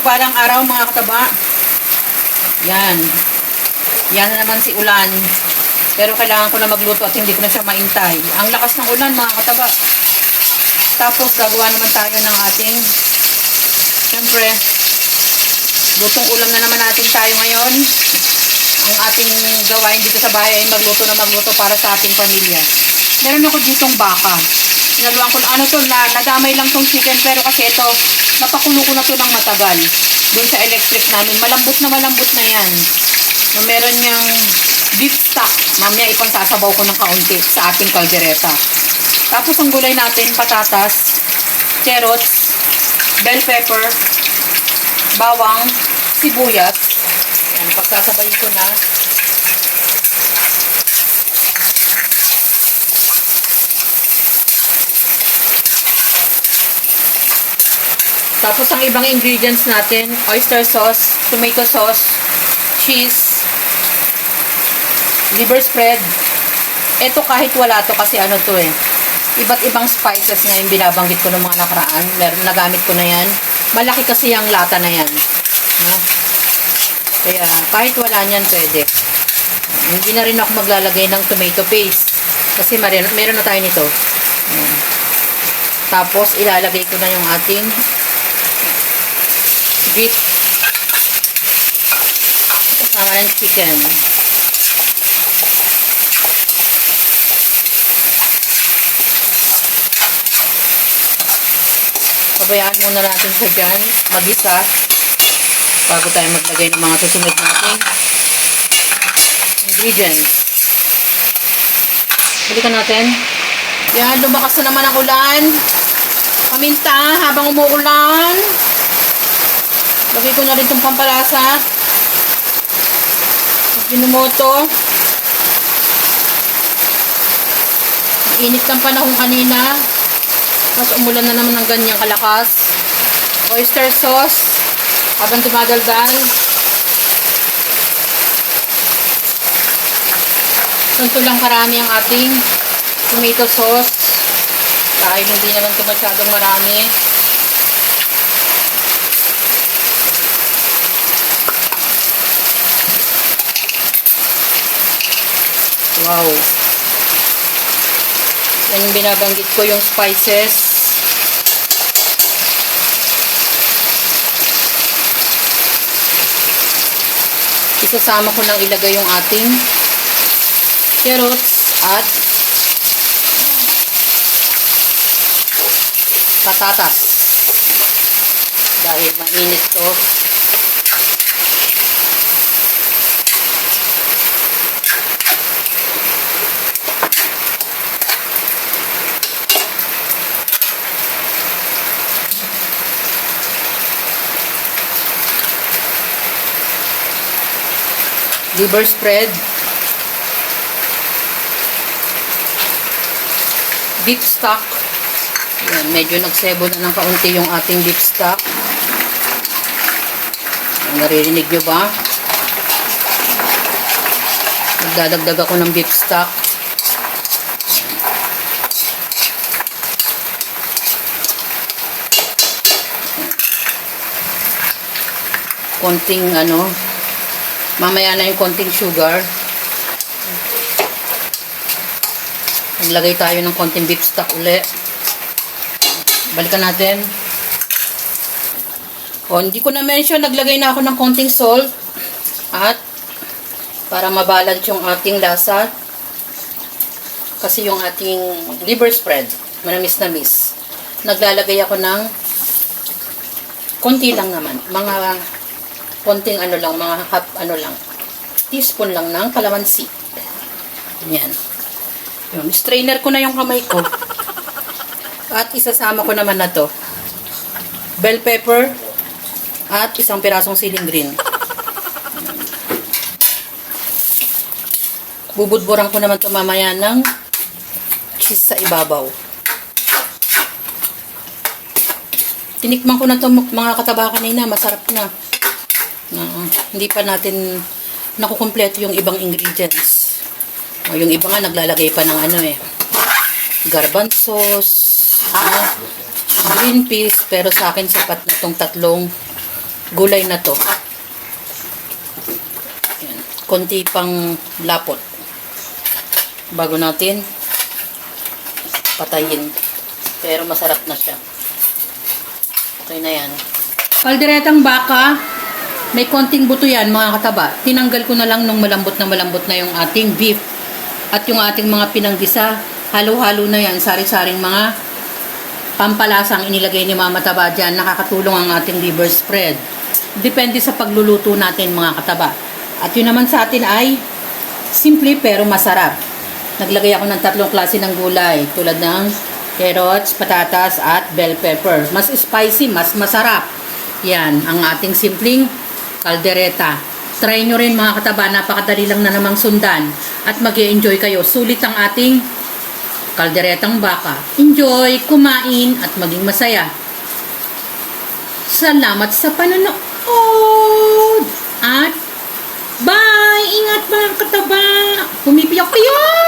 mapagpalang araw mga kataba. Yan. Yan na naman si ulan. Pero kailangan ko na magluto at hindi ko na siya maintay. Ang lakas ng ulan mga kataba. Tapos gagawa naman tayo ng ating, siyempre, lutong ulam na naman natin tayo ngayon. Ang ating gawain dito sa bahay ay magluto na magluto para sa ating pamilya. Meron ako ditong baka. Ginaluan ko, ano to, nadamay lang tong chicken, pero kasi ito, napakulo ko na to ng matagal. Doon sa electric namin, malambot na yan. Meron niyang beef stock. Mamaya ipangsasabaw ko ng kaunti sa ating kaldereta. Tapos ang gulay natin, patatas, carrots, bell pepper, bawang, sibuyas. Yan, pagsasabayin ko na. Tapos ang ibang ingredients natin, oyster sauce, tomato sauce, cheese, liver spread. Ito kahit wala to kasi ano to eh. Iba't ibang spices na yung binabanggit ko ng mga nakaraan. Nagamit ko na yan. Malaki kasi yung lata na yan. No? Kaya kahit wala niyan pwede. Hindi na rin ako maglalagay ng tomato paste. Kasi meron na tayo nito. Ayan. Tapos ilalagay ko na yung ating beef kasama ng chicken. Pabayaan muna natin siya dyan mag-isa bago tayo maglagay ng mga susunod natin ingredients. Balikan natin. Yan, lumakas na naman ang ulan. Paminta habang umuulan. Lagay ko na rin itong pampalasa. Ginumoto. Init ng panahon kanina. Tapos umulan na naman ng ganyang kalakas. Oyster sauce. Habang dumadaldal. Ganito lang karami ang ating tomato sauce. Dahil hindi naman ito masyadong marami. Wow. Yan yung binabanggit ko, yung spices. Isasama ko lang ilagay yung ating carrots at patatas. Dahil mainit to. Liver spread, beef stock. Yan, medyo nagsebo na ng kaunti yung ating beef stock. Yan, naririnig nyo ba? Magdadagdag ako ng beef stock. Konting ano, mamaya na yung konting sugar. Naglagay tayo ng konting beef stock uli. Balikan natin. O, hindi ko na mention, naglagay na ako ng konting salt. At, para mabalance yung ating lasa. Kasi yung ating liver spread, manamis-namis. Naglalagay ako ng konti lang naman. Mga konting ano lang, mga half ano lang, teaspoon lang ng kalamansi. Yan. Yung strainer ko na yung kamay ko. At isasama ko naman na to. Bell pepper at isang pirasong siling green. Bubudburan ko naman to mamaya ng cheese sa ibabaw. Tinikman ko na to mga kataba kanina, masarap na. Hindi pa natin nakukumpleto yung ibang ingredients. O, yung iba nga naglalagay pa ng ano eh, garbanzos, green peas, pero sa akin sapat na tong tatlong gulay na to. Yan. Konti pang lapot. Bago natin patayin. Pero masarap na siya. Okay na yan. Kalderetang baka. May konting buto yan mga kataba. Tinanggal ko na lang nung malambot na yung ating beef. At yung ating mga pinanggisa. Halo-halo na yan. Sari-saring mga pampalasang inilagay ni Mama Taba dyan. Nakakatulong ang ating liver spread. Depende sa pagluluto natin mga kataba. At yun naman sa atin ay simple pero masarap. Naglagay ako ng 3 klase ng gulay. Tulad ng carrots, patatas at bell pepper. Mas spicy, mas masarap. Yan, ang ating simpleng kaldereta. Try nyo rin mga kataba. Napakadali lang na namang sundan. At mag-e-enjoy kayo. Sulit ang ating kalderetang baka. Enjoy, kumain, at maging masaya. Salamat sa panonood. At bye! Ingat mga kataba! Pumipiyak kayo!